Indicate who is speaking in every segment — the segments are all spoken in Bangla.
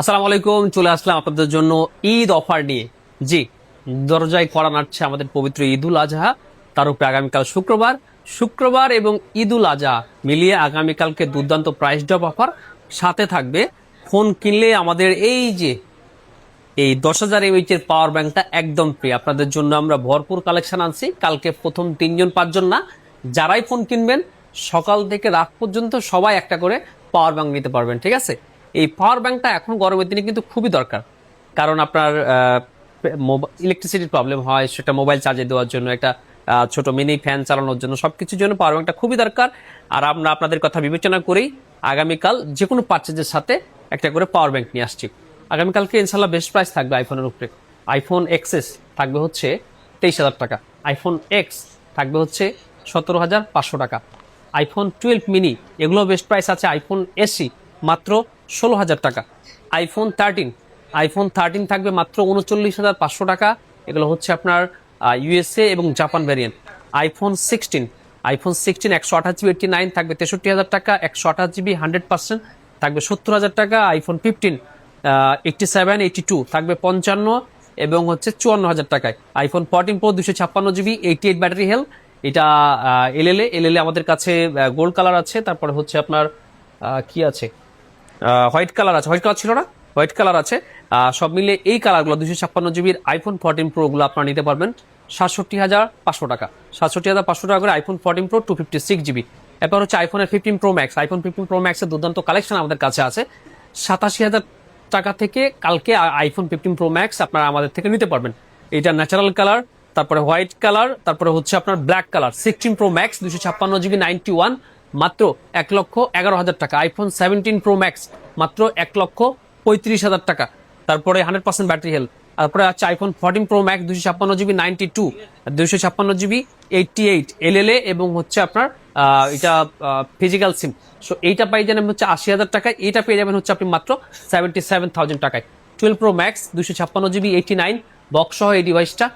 Speaker 1: আসসালামু আলাইকুম, চলে আসলাম আপনাদের জন্য ঈদ অফার নিয়ে। জি, দরজায় কড়া নাড়ছে আমাদের পবিত্র ঈদুল আজহা। তার উপরে আগামীকাল শুক্রবার শুক্রবার এবং ঈদুল আজহা মিলিয়ে আগামীকালকে দুর্দান্ত প্রাইস ড্রপ অফার। সাথে থাকবে ফোন কিনলে আমাদের এই 10,000 mAh পাওয়ার ব্যাংকটা একদম ফ্রি। আপনাদের জন্য আমরা ভরপুর কালেকশন আনছি। কালকে প্রথম 3-5 জন না, যারাই ফোন কিনবেন সকাল থেকে রাত পর্যন্ত সবাই একটা করে পাওয়ার ব্যাংক নিতে পারবেন। ঠিক আছে, এই পাওয়ার ব্যাংকটা এখন গরমের দিনে কিন্তু খুবই দরকার। কারণ আপনার ইলেকট্রিসিটির প্রবলেম হয়, সেটা মোবাইল চার্জে দেওয়ার জন্য, একটা ছোট মিনি ফ্যান চালানোর জন্য, সবকিছুর জন্য পাওয়ার ব্যাংকটা খুবই দরকার। আর আমরা আপনাদের কথা বিবেচনা করেই আগামীকাল যে কোনো পার্চেজের সাথে একটা করে পাওয়ার ব্যাংক নিয়ে আসছি। আগামীকালকে ইনশাল্লাহ বেস্ট প্রাইস থাকবে আইফোনের উপরে। আইফোন এক্সএস থাকবে হচ্ছে 23,000 টাকা, আইফোন এক্স থাকবে হচ্ছে 17,500 টাকা, আইফোন 12 মিনি এগুলো বেস্ট প্রাইস আছে। আইফোন এসি মাত্র 16,000 টাকা, আইফোন 13 থাকবে মাত্র 39,500 টাকা। এগুলো হচ্ছে আপনার ইউএসএ এবং Japan variant. IPhone sixteen 128 GB 89 থাকবে 63,000 টাকা, 128 GB 100% থাকবে 70,000 টাকা। আইফোন 15 87 82 থাকবে 55 এবং হচ্ছে 54,000 টাকায়। IPhone 14 pro 256 GB 88 battery health, এটা এলএলএ আমাদের কাছে গোল্ড কালার আছে। তারপরে হচ্ছে আপনার কি আছে, হোয়াইট কালার আছে, হোয়াইট কালার ছিল না, হোয়াইট কালার আছে। সব মিলে এই কালারগুলো 256 GB আইফোন 14 প্রো গুলো আপনারা নিতে পারবেন 67,500 টাকা। 67,500 টাকা করে আইফোন 14 প্রো 256 GB। এরপর হচ্ছে আইফোনের 15 প্রো ম্যাক্স। আইফোন 15 প্রো ম্যাক্সের দুর্দান্ত কালেকশন আমাদের কাছে আছে। 87,000 টাকা থেকে কালকে আইফোন 15 প্রো ম্যাক্স আপনারা আমাদের থেকে নিতে পারবেন। এটা ন্যাচারাল কালার, তারপরে হোয়াইট কালার, তারপরে হচ্ছে আপনার black colour. 16 pro max 256 GB 91 মাত্র 1,11,000 টাকা। আইফোন 17 প্রো ম্যাক্স মাত্র 1,35,000 টাকা। তারপরে 100% ব্যাটারি হেলথ। তারপরে আছে iPhone 14 pro max 256 GB 92, 256 GB 88 এলএলএ এবং হচ্ছে আপনার এটা ফিজিক্যাল সিম। সো এইটা পাই যাবেন হচ্ছে 80,000 টাকায়, এইটা পেয়ে যাবেন হচ্ছে আপনি মাত্র 77,000 টাকায়। 12 প্রো ম্যাক্স 256 GB 89 বক্স সহ এই ডিভাইসটা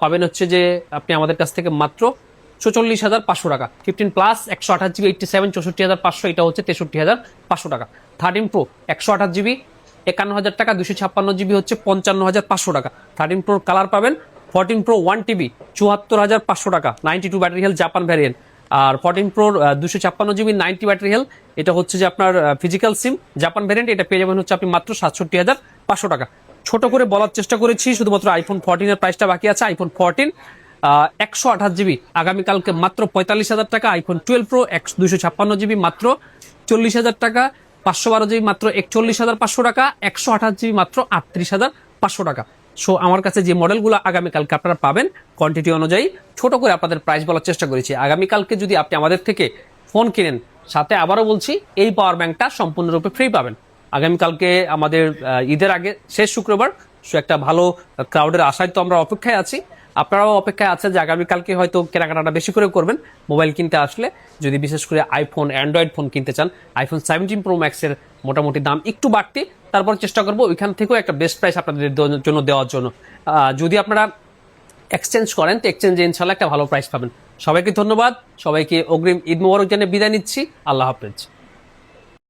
Speaker 1: পাবেন হচ্ছে যে আপনি আমাদের কাছ থেকে মাত্র 44,500 টাকা। 15 প্লাস 128 GB 87 64,500, এটা হচ্ছে 63,500 টাকা। 13 প্রো 128 GB 51,000 টাকা, 256 GB হচ্ছে 55,500 টাকা। 13 প্রোর কালার পাবেন। 14 প্রো 1 TB 74,500 টাকা, 92 ব্যাটারি হেলথ জাপান ভ্যারিয়েন্ট। আর 14 প্রোর 256 GB 90 ব্যাটারি হেলথ, এটা হচ্ছে যে আপনার ফিজিক্যাল সিম জাপান ভ্যারিয়েন্ট, এটা পেয়ে যাবেন হচ্ছে আপনি মাত্র 67,500 টাকা। ছোট করে বলার চেষ্টা করেছি, শুধুমাত্র আইফোন 14 এর প্রাইসটা বাকি আছে। আইফোন 14 128 GB আগামীকালকে মাত্র 45,000 টাকা। আইফোন 12 প্রো 256 GB মাত্র 40,000 টাকা। 512 GB মাত্র 41,500 টাকা। 128 GB মাত্র 38,500 টাকা। সো আমার কাছে যে মডেলগুলো আগামীকালকে আপনারা পাবেন কোয়ান্টিটি অনুযায়ী ছোট করে আপনাদের প্রাইস বলার চেষ্টা করেছি। আগামীকালকে যদি আপনি আমাদের থেকে ফোন কিনেন, সাথে আবারও বলছি এই পাওয়ার ব্যাংকটা সম্পূর্ণরূপে ফ্রি পাবেন। আগামীকালকে আমাদের ঈদের আগে শেষ শুক্রবার, সো একটা ভালো ক্রাউডের আশায় তো আমরা অপেক্ষায় আছি। আপনারাও অপেক্ষায় আছেন যে আগামীকালকে হয়তো কেনাকাটাটা বেশি করে করবেন মোবাইল কিনতে আসলে। যদি বিশেষ করে আইফোন অ্যান্ড্রয়েড ফোন কিনতে চান, আইফোন 17 প্রো ম্যাক্সের মোটামুটি দাম একটু বাড়তি, তারপর চেষ্টা করবো ওইখান থেকেও একটা বেস্ট প্রাইস আপনাদের জন্য দেওয়ার জন্য। যদি আপনারা এক্সচেঞ্জ করেন তো এক্সচেঞ্জে ইনশাল্লাহ একটা ভালো প্রাইস পাবেন। সবাইকে ধন্যবাদ, সবাইকে অগ্রিম ঈদ মোবারক জানিয়ে বিদায় নিচ্ছি। আল্লাহ হাফেজ।